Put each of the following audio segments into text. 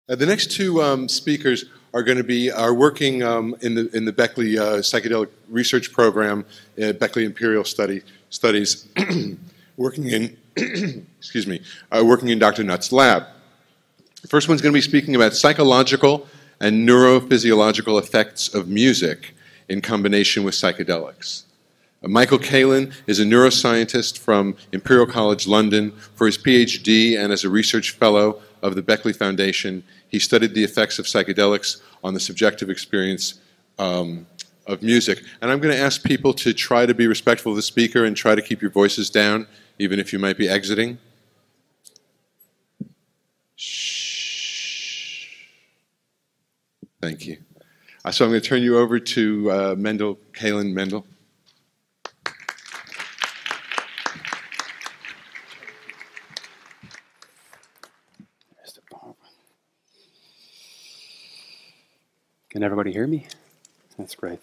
The next two speakers are going to be working in the Beckley Psychedelic Research Program, Beckley Imperial Studies, working in excuse me, working in Dr. Nutt's lab. The first one's going to be speaking about psychological and neurophysiological effects of music in combination with psychedelics. Mendel Kaelen is a neuroscientist from Imperial College London. For his PhD and as a research fellow of the Beckley Foundation, he studied the effects of psychedelics on the subjective experience of music. And I'm going to ask people to try to be respectful of the speaker and try to keep your voices down, even if you might be exiting. Shh. Thank you. So I'm going to turn you over to Mendel Kaelen. Mendel. Can everybody hear me? That's great.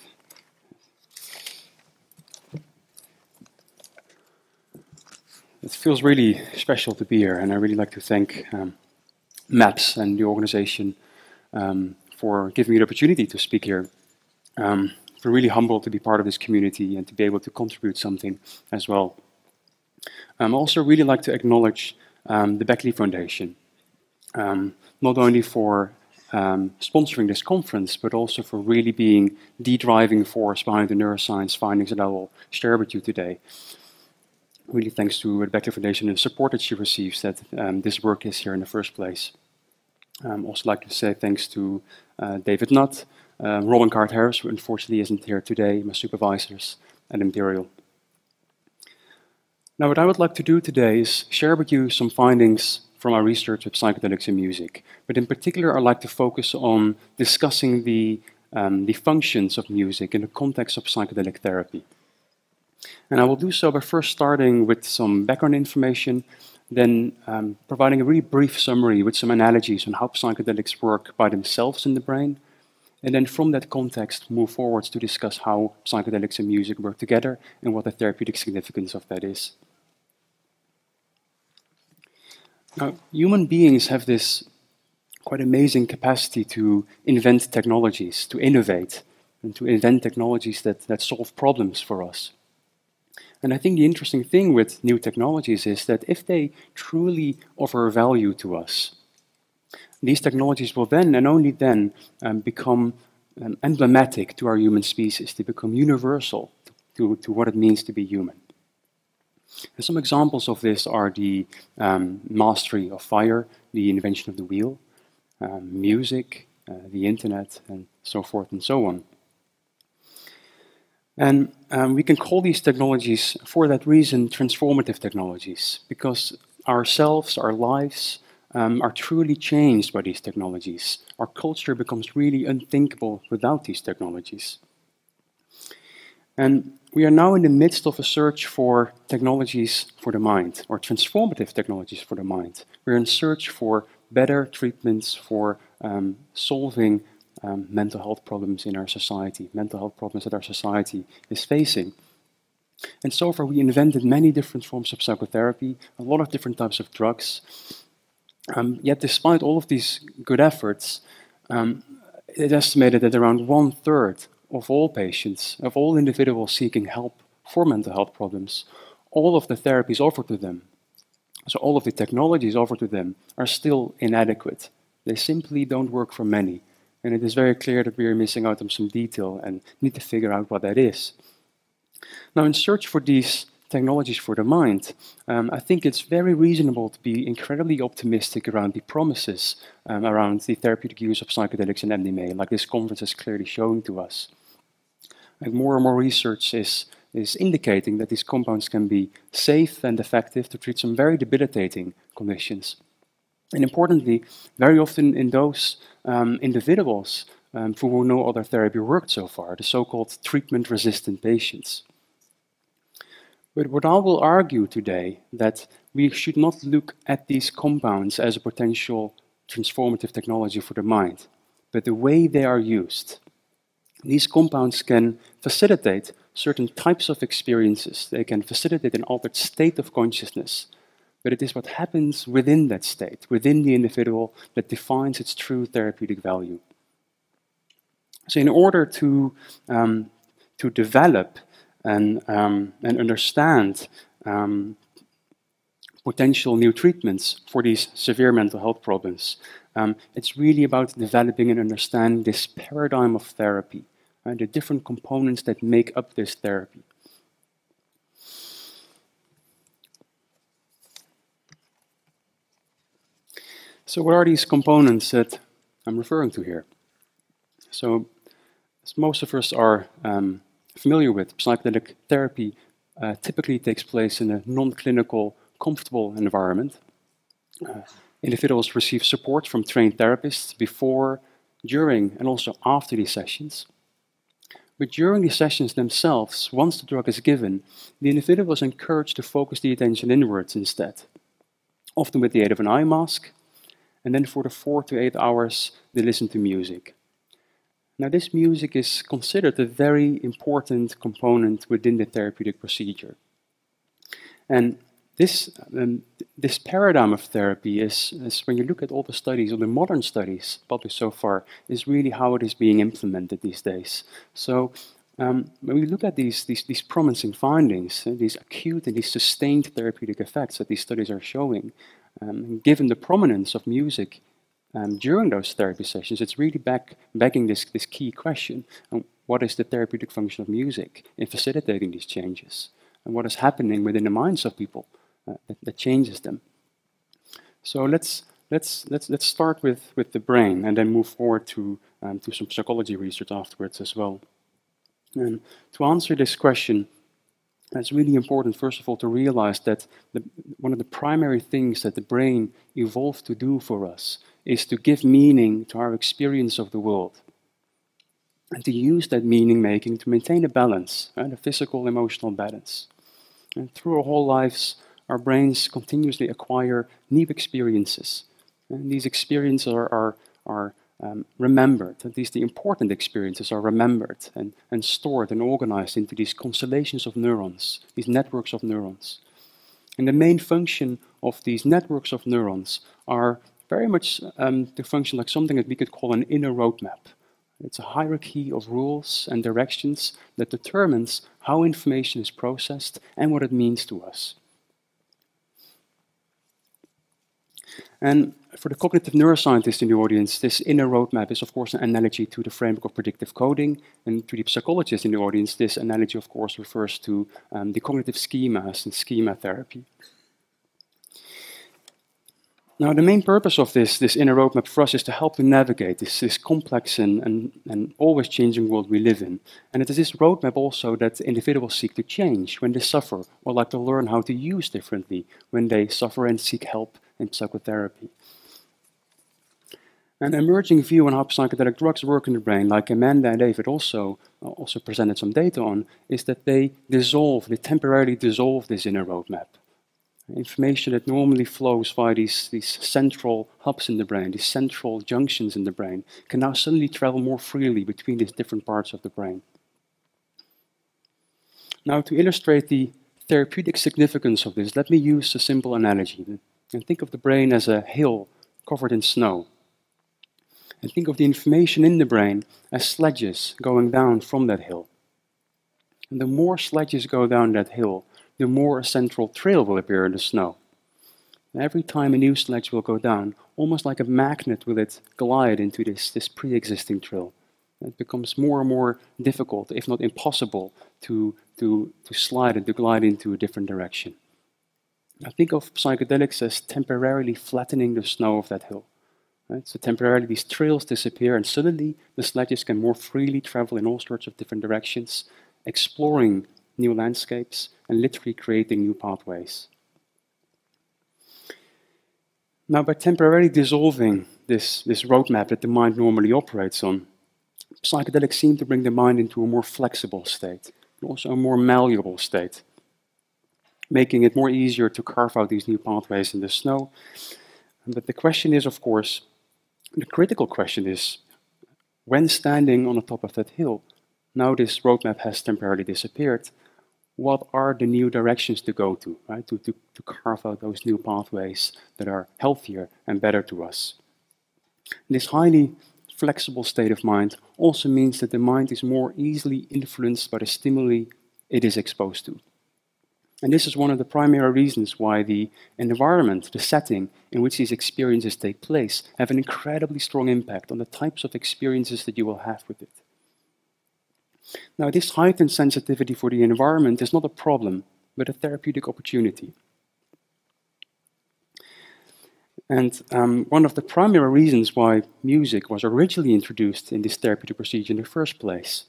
It feels really special to be here, and I really like to thank MAPS and the organization for giving me the opportunity to speak here. I'm really humbled to be part of this community and to be able to contribute something as well. I also really like to acknowledge the Beckley Foundation, not only for sponsoring this conference, but also for really being the driving force behind the neuroscience findings that I will share with you today. Really thanks to the Beckley Foundation and the support that she receives that this work is here in the first place. Also like to say thanks to David Nutt, Robin Card-Harris, who unfortunately isn't here today, my supervisors at Imperial. Now what I would like to do today is share with you some findings from our research with psychedelics and music. But in particular, I'd like to focus on discussing the functions of music in the context of psychedelic therapy. And I will do so by first starting with some background information, then providing a really brief summary with some analogies on how psychedelics work by themselves in the brain, and then from that context move forwards to discuss how psychedelics and music work together and what the therapeutic significance of that is. Now, human beings have this quite amazing capacity to invent technologies, to innovate, and to invent technologies that solve problems for us. And I think the interesting thing with new technologies is that if they truly offer value to us, these technologies will then, and only then, become emblematic to our human species. They become universal to what it means to be human. And some examples of this are the mastery of fire, the invention of the wheel, music, the internet, and so forth and so on. And we can call these technologies, for that reason, transformative technologies, because ourselves, our lives, are truly changed by these technologies. Our culture becomes really unthinkable without these technologies. And we are now in the midst of a search for technologies for the mind, or transformative technologies for the mind. We're in search for better treatments for solving mental health problems in our society, mental health problems that our society is facing. And so far we invented many different forms of psychotherapy, a lot of different types of drugs. Yet despite all of these good efforts, it's estimated that around 1/3 of all patients, of all individuals seeking help for mental health problems, all of the therapies offered to them, so all of the technologies offered to them, are still inadequate. They simply don't work for many. And it is very clear that we are missing out on some detail and need to figure out what that is. Now, in search for these technologies for the mind, I think it's very reasonable to be incredibly optimistic around the promises around the therapeutic use of psychedelics and MDMA, like this conference is clearly showing to us. And more research is indicating that these compounds can be safe and effective to treat some very debilitating conditions. And importantly, very often in those individuals for whom no other therapy worked so far, the so-called treatment-resistant patients. But what I will argue today, that we should not look at these compounds as a potential transformative technology for the mind, but the way they are used. These compounds can facilitate certain types of experiences. They can facilitate an altered state of consciousness but it is what happens within that state, within the individual, that defines its true therapeutic value. So in order to develop and understand potential new treatments for these severe mental health problems, it's really about developing and understanding this paradigm of therapy, and the different components that make up this therapy. So what are these components that I'm referring to here? So, as most of us are familiar with, psychedelic therapy typically takes place in a non-clinical, comfortable environment. Individuals receive support from trained therapists before, during, and also after these sessions. But during the sessions themselves, once the drug is given, the individual is encouraged to focus the attention inwards instead, often with the aid of an eye mask, and then for the 4 to 8 hours they listen to music. Now this music is considered a very important component within the therapeutic procedure. And this paradigm of therapy is, when you look at all the studies, all the modern studies published so far, is really how it is being implemented these days. So when we look at these promising findings, these acute and these sustained therapeutic effects that these studies are showing, given the prominence of music during those therapy sessions, it's really begging this key question: what is the therapeutic function of music in facilitating these changes, and what is happening within the minds of people that changes them? So let's start with the brain, and then move forward to some psychology research afterwards as well. And to answer this question, it's really important, first of all, to realize that one of the primary things that the brain evolved to do for us is to give meaning to our experience of the world, and to use that meaning making to maintain a balance, a physical, emotional balance. And through our whole lives, our brains continuously acquire new experiences, and these experiences are remembered. At least the important experiences are remembered and stored and organized into these constellations of neurons, these networks of neurons. And the main function of these networks of neurons are very much to function like something that we could call an inner roadmap. It's a hierarchy of rules and directions that determines how information is processed and what it means to us. And for the cognitive neuroscientists in the audience, this inner roadmap is, of course, an analogy to the framework of predictive coding. And to the psychologists in the audience, this analogy, of course, refers to the cognitive schemas and schema therapy. Now, the main purpose of this inner roadmap for us is to help to navigate this complex and always changing world we live in. And it is this roadmap also that individuals seek to change when they suffer, or like to learn how to use differently when they suffer and seek help in psychotherapy. An emerging view on how psychedelic drugs work in the brain, like Amanda and David also presented some data on, is that they temporarily dissolve this inner roadmap. Information that normally flows via these central hubs in the brain, these central junctions in the brain, can now suddenly travel more freely between these different parts of the brain. Now, to illustrate the therapeutic significance of this, let me use a simple analogy. And think of the brain as a hill covered in snow. And think of the information in the brain as sledges going down from that hill. And the more sledges go down that hill, the more a central trail will appear in the snow. And every time a new sledge will go down, almost like a magnet will it glide into this pre-existing trail. It becomes more and more difficult, if not impossible, to slide and to glide into a different direction. I think of psychedelics as temporarily flattening the snow of that hill. Right? So temporarily these trails disappear, and suddenly the sledges can more freely travel in all sorts of different directions, exploring new landscapes and literally creating new pathways. Now, by temporarily dissolving this roadmap that the mind normally operates on, psychedelics seem to bring the mind into a more flexible state, and also a more malleable state, making it more easier to carve out these new pathways in the snow. But the question is, of course, the critical question is, when standing on the top of that hill, now this roadmap has temporarily disappeared, what are the new directions to go to, right? To carve out those new pathways that are healthier and better to us. This highly flexible state of mind also means that the mind is more easily influenced by the stimuli it is exposed to. And this is one of the primary reasons why the environment, the setting in which these experiences take place, have an incredibly strong impact on the types of experiences that you will have with it. Now, this heightened sensitivity for the environment is not a problem, but a therapeutic opportunity. And one of the primary reasons why music was originally introduced in this therapeutic procedure in the first place,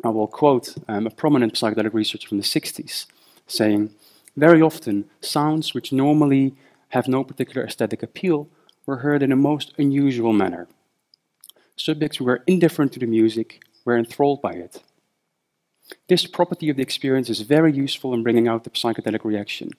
I will quote a prominent psychedelic researcher from the 60s, saying, "Very often, sounds which normally have no particular aesthetic appeal were heard in a most unusual manner. Subjects who were indifferent to the music were enthralled by it. This property of the experience is very useful in bringing out the psychedelic reaction.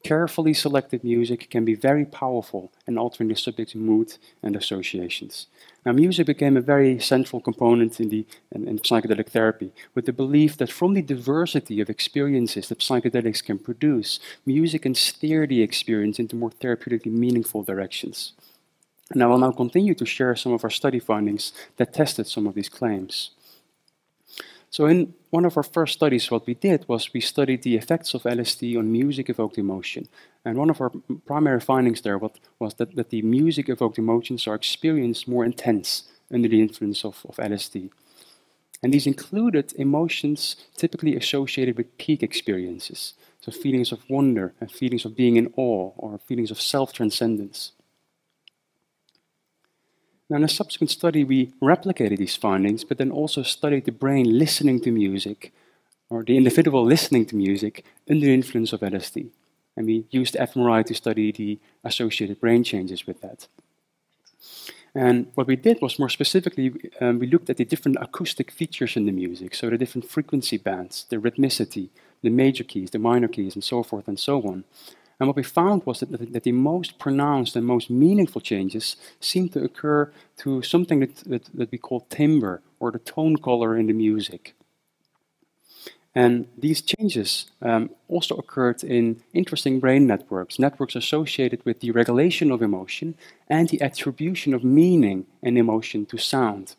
Carefully selected music can be very powerful in altering the subject's mood and associations." Now, music became a very central component in psychedelic therapy, with the belief that from the diversity of experiences that psychedelics can produce, music can steer the experience into more therapeutically meaningful directions. And I will now continue to share some of our study findings that tested some of these claims. So in one of our first studies, what we did was we studied the effects of LSD on music-evoked emotion. And one of our primary findings there was that the music-evoked emotions are experienced more intense under the influence of LSD. And these included emotions typically associated with peak experiences, so feelings of wonder and feelings of being in awe or feelings of self-transcendence. Now, in a subsequent study, we replicated these findings, but then also studied the brain listening to music, or the individual listening to music, under the influence of LSD. And we used fMRI to study the associated brain changes with that. And what we did was, more specifically, we looked at the different acoustic features in the music, so the different frequency bands, the rhythmicity, the major keys, the minor keys, and so forth and so on. And what we found was that the most pronounced and most meaningful changes seemed to occur to something that we call timbre, or the tone color in the music. And these changes also occurred in interesting brain networks, networks associated with the regulation of emotion and the attribution of meaning and emotion to sound.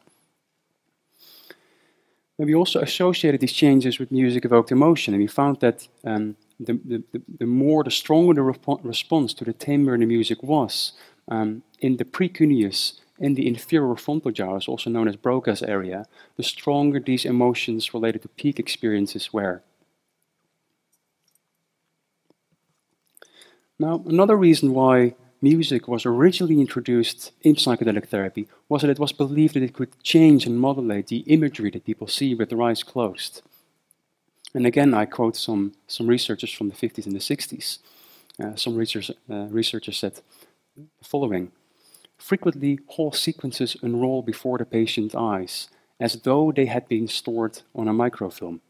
And we also associated these changes with music-evoked emotion, and we found that the stronger the response to the timbre in the music was in the precuneus, in the inferior frontal gyrus, also known as Broca's area, the stronger these emotions related to peak experiences were. Now, another reason why music was originally introduced in psychedelic therapy was that it was believed that it could change and modulate the imagery that people see with their eyes closed. And again, I quote some researchers from the 50s and the 60s. Some researchers said the following: "Frequently, whole sequences unroll before the patient's eyes, as though they had been stored on a microfilm."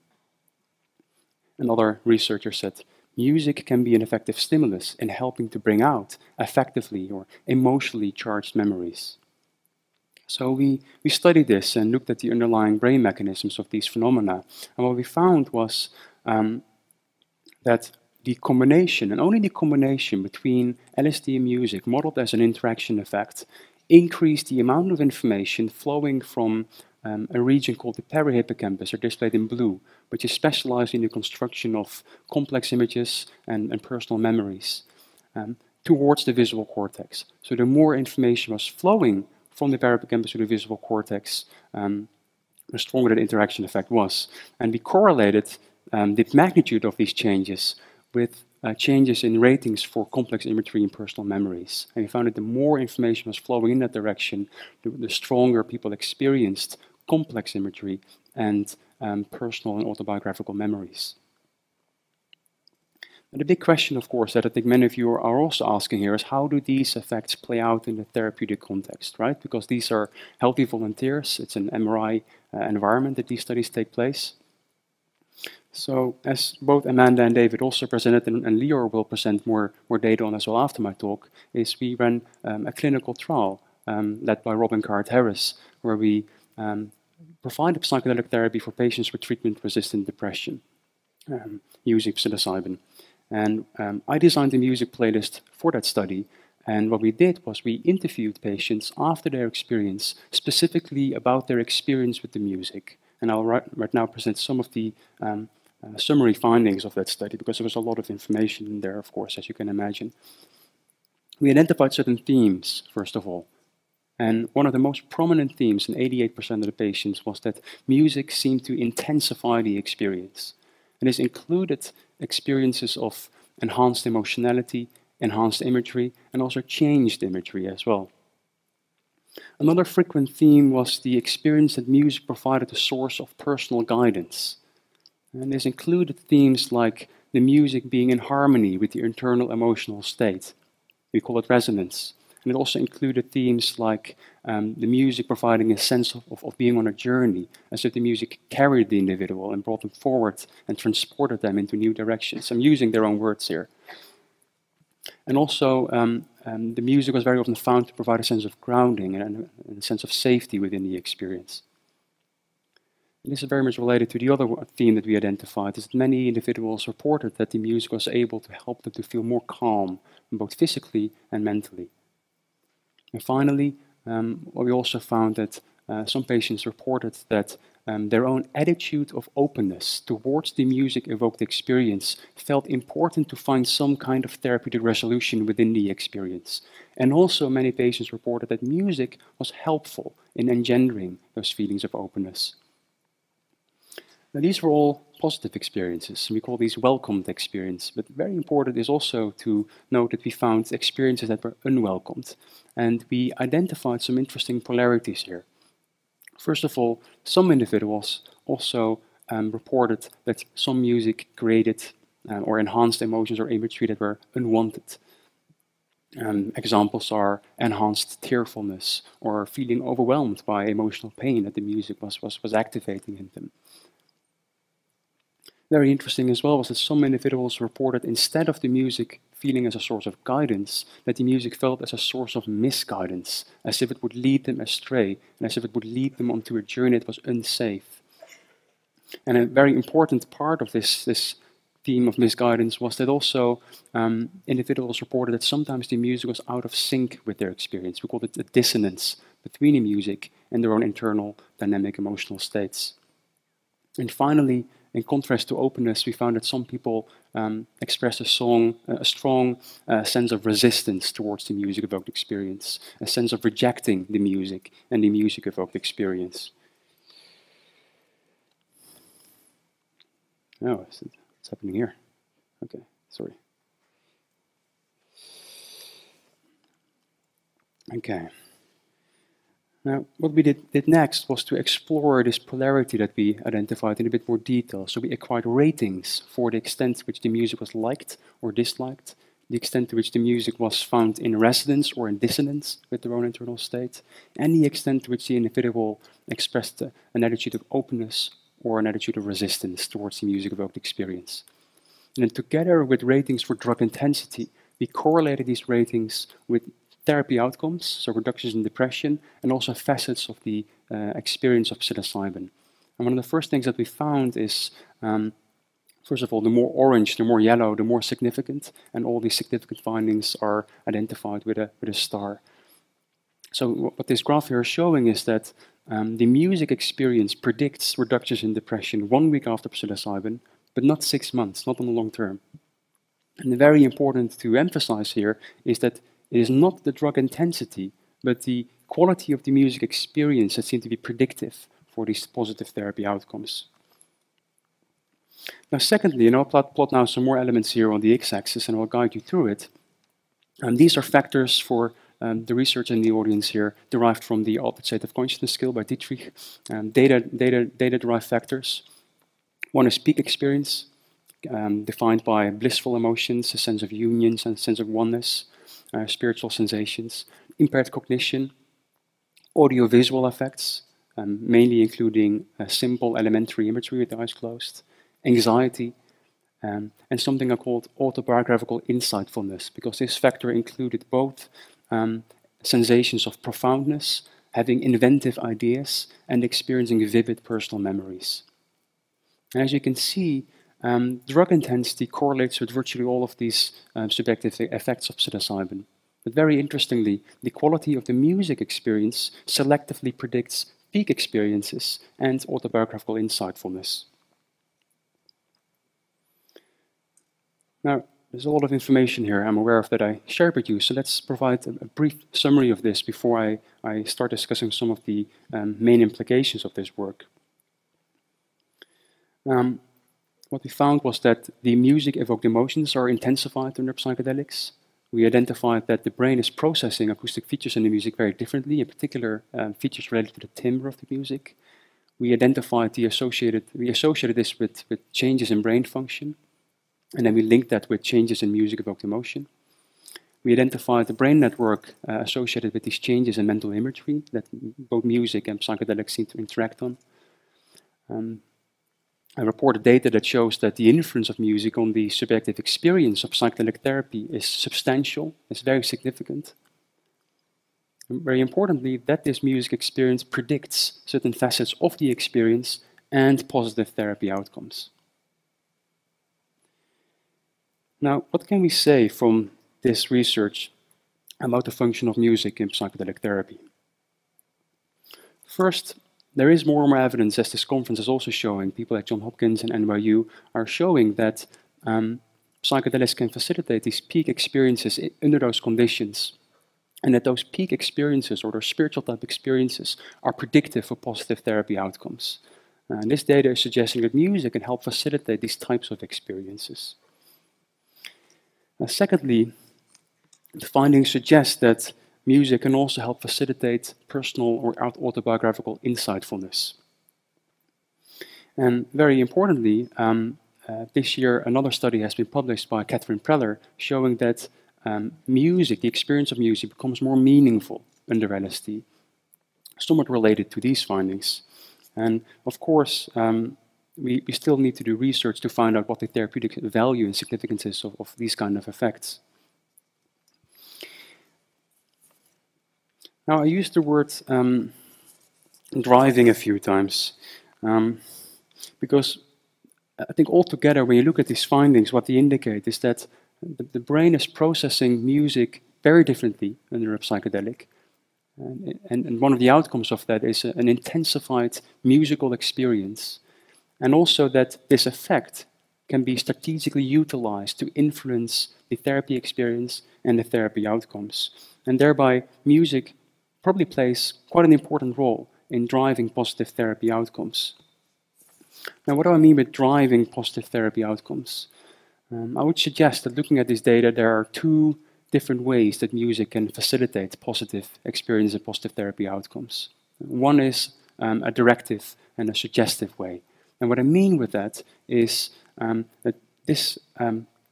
Another researcher said, "Music can be an effective stimulus in helping to bring out affectively or emotionally charged memories." So we studied this and looked at the underlying brain mechanisms of these phenomena. And what we found was that the combination, and only the combination between LSD and music, modeled as an interaction effect, increased the amount of information flowing from a region called the perihippocampus, or displayed in blue, which is specialized in the construction of complex images and personal memories, towards the visual cortex. So the more information was flowing from the perihippocampus to the visual cortex, the stronger the interaction effect was. And we correlated the magnitude of these changes with changes in ratings for complex imagery and personal memories. And we found that the more information was flowing in that direction, the stronger people experienced complex imagery and personal and autobiographical memories. And the big question, of course, that I think many of you are also asking here is, how do these effects play out in the therapeutic context, right? Because these are healthy volunteers. It's an MRI environment that these studies take place. So as both Amanda and David also presented, and Leo will present more data on as well after my talk, is we ran a clinical trial led by Robin Card-Harris, where we provided psychedelic therapy for patients with treatment-resistant depression. using psilocybin. And I designed the music playlist for that study. And what we did was we interviewed patients after their experience, specifically about their experience with the music. And I'll right now present some of the summary findings of that study, because there was a lot of information in there, of course, as you can imagine. We identified certain themes, first of all. And one of the most prominent themes in 88% of the patients was that music seemed to intensify the experience. And this included experiences of enhanced emotionality, enhanced imagery, and also changed imagery as well. Another frequent theme was the experience that music provided a source of personal guidance. And this included themes like the music being in harmony with the internal emotional state. We call it resonance. And it also included themes like the music providing a sense of being on a journey, as if the music carried the individual and brought them forward and transported them into new directions. I'm using their own words here. And also, the music was very often found to provide a sense of grounding and a sense of safety within the experience. And this is very much related to the other theme that we identified, is that many individuals reported that the music was able to help them to feel more calm, both physically and mentally. And finally, what we also found that some patients reported that their own attitude of openness towards the music-evoked experience felt important to find some kind of therapeutic resolution within the experience. And also many patients reported that music was helpful in engendering those feelings of openness. Now, these were all positive experiences, and we call these welcomed experiences. But very important is also to note that we found experiences that were unwelcomed. And we identified some interesting polarities here. First of all, some individuals also reported that some music created or enhanced emotions or imagery that were unwanted. Examples are enhanced tearfulness or feeling overwhelmed by emotional pain that the music was activating in them. Very interesting as well was that some individuals reported, instead of the music feeling as a source of guidance, that the music felt as a source of misguidance, as if it would lead them astray, and as if it would lead them onto a journey that was unsafe. And a very important part of this theme of misguidance was that also individuals reported that sometimes the music was out of sync with their experience. We called it a dissonance between the music and their own internal dynamic emotional states. And finally, in contrast to openness, we found that some people expressed a strong sense of resistance towards the music-evoked experience, a sense of rejecting the music and the music-evoked experience. Oh, what's happening here? Okay, sorry. Okay. Now, what we did next was to explore this polarity that we identified in a bit more detail. So we acquired ratings for the extent to which the music was liked or disliked, the extent to which the music was found in resonance or in dissonance with their own internal state, and the extent to which the individual expressed an attitude of openness or an attitude of resistance towards the music-evoked experience. And then together with ratings for drug intensity, we correlated these ratings with therapy outcomes, so reductions in depression, and also facets of the experience of psilocybin. And one of the first things that we found is, first of all, the more orange, the more yellow, the more significant, and all these significant findings are identified with a star. So what this graph here is showing is that the music experience predicts reductions in depression 1 week after psilocybin, but not 6 months, not on the long term. And very important to emphasize here is that it is not the drug intensity, but the quality of the music experience that seems to be predictive for these positive therapy outcomes. Now, secondly, I'll plot now some more elements here on the x-axis, and I'll guide you through it. These are factors for the research in the audience here derived from the Altered State of Consciousness scale by Dietrich. Data-derived factors. One is peak experience, defined by blissful emotions, a sense of union, a sense of oneness. Spiritual sensations, impaired cognition, audiovisual effects, mainly including simple elementary imagery with the eyes closed, anxiety, and something I called autobiographical insightfulness, because this factor included both sensations of profoundness, having inventive ideas, and experiencing vivid personal memories. And as you can see, drug intensity correlates with virtually all of these subjective effects of psilocybin. But very interestingly, the quality of the music experience selectively predicts peak experiences and autobiographical insightfulness. Now, there's a lot of information here I'm aware of that I shared with you, so let's provide a brief summary of this before I start discussing some of the main implications of this work. What we found was that the music-evoked emotions are intensified under psychedelics. We identified that the brain is processing acoustic features in the music very differently, in particular features related to the timbre of the music. We identified we associated this with changes in brain function, and then we linked that with changes in music-evoked emotion. We identified the brain network associated with these changes in mental imagery that both music and psychedelics seem to interact on. I reported data that shows that the influence of music on the subjective experience of psychedelic therapy is substantial, is very significant. And very importantly, that this music experience predicts certain facets of the experience and positive therapy outcomes. Now, what can we say from this research about the function of music in psychedelic therapy? First, there is more and more evidence, as this conference is also showing, people like Johns Hopkins and NYU are showing that psychedelics can facilitate these peak experiences under those conditions, and that those peak experiences or those spiritual type experiences are predictive for positive therapy outcomes. And this data is suggesting that music can help facilitate these types of experiences. Secondly, the findings suggest that music can also help facilitate personal or autobiographical insightfulness. And very importantly, this year another study has been published by Catherine Preller showing that music, the experience of music, becomes more meaningful under LSD, somewhat related to these findings. And of course, we still need to do research to find out what the therapeutic value and significance is of these kind of effects. Now, I used the word driving a few times, because I think altogether, when you look at these findings, what they indicate is that the brain is processing music very differently under a psychedelic. And one of the outcomes of that is an intensified musical experience. And also that this effect can be strategically utilized to influence the therapy experience and the therapy outcomes. And thereby, music probably plays quite an important role in driving positive therapy outcomes. Now, what do I mean with driving positive therapy outcomes? I would suggest that looking at this data, there are two different ways that music can facilitate positive experience and positive therapy outcomes. One is a directive and a suggestive way. And what I mean with that is that this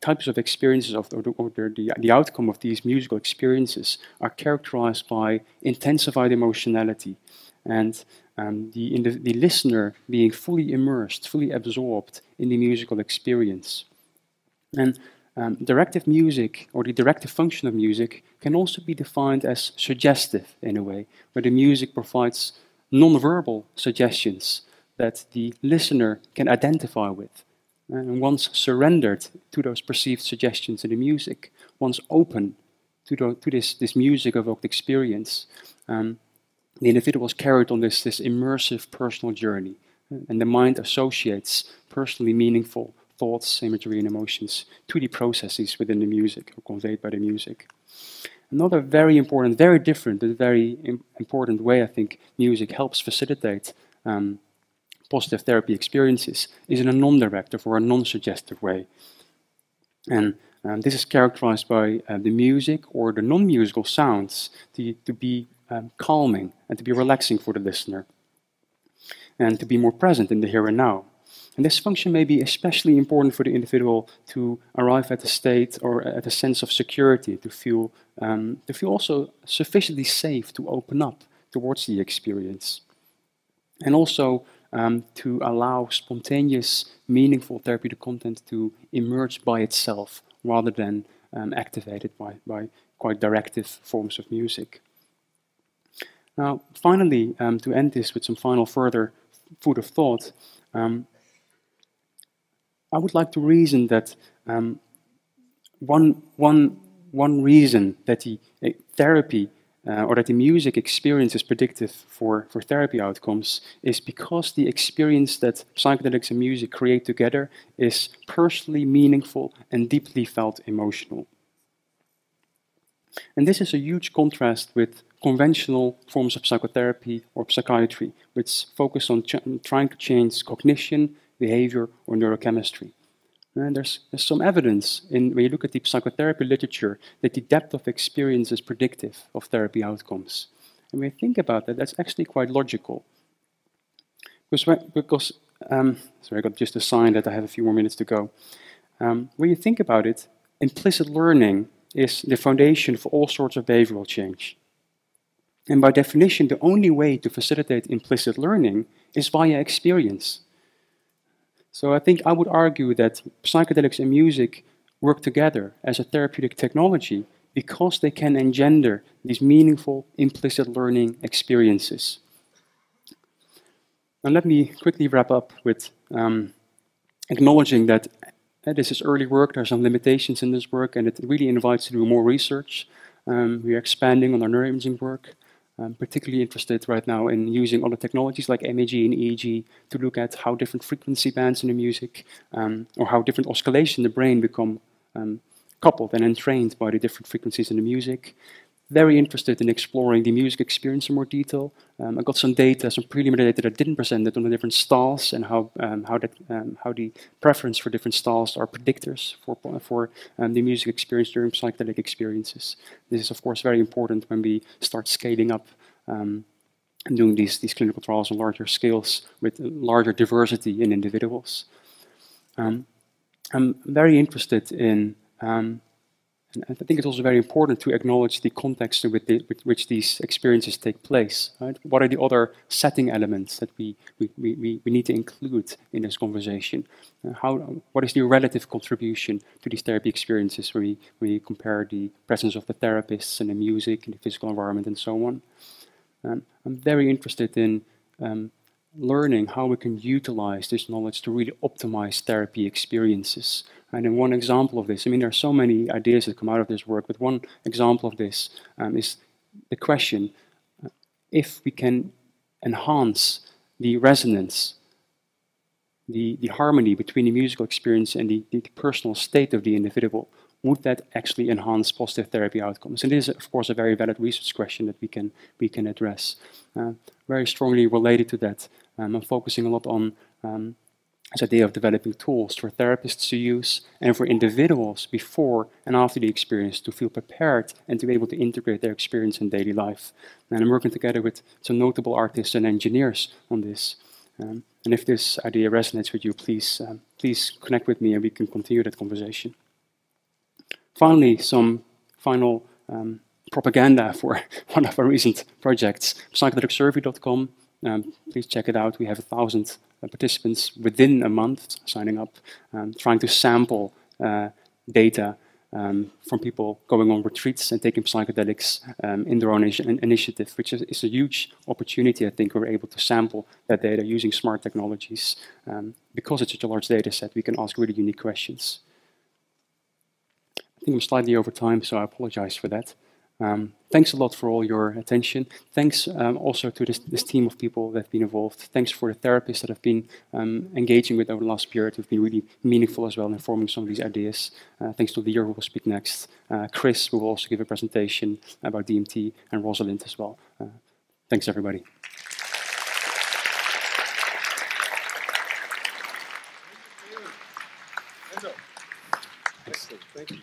types of experiences or the outcome of these musical experiences are characterized by intensified emotionality and the listener being fully immersed, fully absorbed in the musical experience. And directive music, or the directive function of music, can also be defined as suggestive in a way, where the music provides non-verbal suggestions that the listener can identify with. And once surrendered to those perceived suggestions in the music, once open to this music-evoked experience, the individual is carried on this immersive personal journey, and the mind associates personally meaningful thoughts, imagery, and emotions to the processes within the music, or conveyed by the music. Another very important, very different, but very important way I think music helps facilitate positive therapy experiences is in a non-directive or a non-suggestive way. And this is characterized by the music or the non-musical sounds to be calming and to be relaxing for the listener, and to be more present in the here and now. And this function may be especially important for the individual to arrive at a state or at a sense of security, to feel also sufficiently safe to open up towards the experience. And also to allow spontaneous, meaningful therapeutic content to emerge by itself, rather than activated by quite directive forms of music. Now, finally, to end this with some final further food of thought, I would like to reason that one reason that the therapy or that the music experience is predictive for therapy outcomes is because the experience that psychedelics and music create together is personally meaningful and deeply felt emotional. And this is a huge contrast with conventional forms of psychotherapy or psychiatry, which focus on trying to change cognition, behavior, or neurochemistry. And there's some evidence when you look at the psychotherapy literature that the depth of experience is predictive of therapy outcomes. And when you think about that, that's actually quite logical. Sorry, I got just a sign that I have a few more minutes to go. When you think about it, implicit learning is the foundation for all sorts of behavioral change. And by definition, the only way to facilitate implicit learning is via experience. So I think I would argue that psychedelics and music work together as a therapeutic technology because they can engender these meaningful implicit learning experiences. And let me quickly wrap up with acknowledging that this is early work, there are some limitations in this work, and it really invites to do more research. We are expanding on our neuroimaging work. I'm particularly interested right now in using other technologies like MAG and EEG to look at how different frequency bands in the music or how different oscillations in the brain become coupled and entrained by the different frequencies in the music. Very interested in exploring the music experience in more detail. I got some data, some preliminary data that I didn't present it on the different styles and how the preference for different styles are predictors for the music experience during psychedelic experiences. This is, of course, very important when we start scaling up and doing these clinical trials on larger scales with larger diversity in individuals. I'm very interested in and I think it's also very important to acknowledge the context with which these experiences take place. Right? What are the other setting elements that we need to include in this conversation? What is the relative contribution to these therapy experiences where we compare the presence of the therapists and the music and the physical environment and so on? I'm very interested in learning how we can utilize this knowledge to really optimize therapy experiences. And in one example of this, I mean, there are so many ideas that come out of this work, but one example of this is the question, if we can enhance the resonance, the harmony between the musical experience and the personal state of the individual, would that actually enhance positive therapy outcomes? And this is, of course, a very valid research question that we can address. Very strongly related to that, I'm focusing a lot on this idea of developing tools for therapists to use and for individuals before and after the experience to feel prepared and to be able to integrate their experience in daily life. And I'm working together with some notable artists and engineers on this. And if this idea resonates with you, please connect with me and we can continue that conversation. Finally, some final propaganda for one of our recent projects, psychedelicsurvey.com. Please check it out. We have 1,000 participants within a month signing up, trying to sample data from people going on retreats and taking psychedelics in their own initiative, which is a huge opportunity. I think we're able to sample that data using smart technologies. Because it's such a large data set, we can ask really unique questions. I think I'm slightly over time, so I apologize for that. Thanks a lot for all your attention. Thanks also to this team of people that have been involved. Thanks for the therapists that have been engaging with over the last period, who've been really meaningful as well in forming some of these ideas. Thanks to Leo, who will speak next. Chris, who will also give a presentation about DMT, and Rosalind as well. Thanks, everybody. Excellent. Thank you.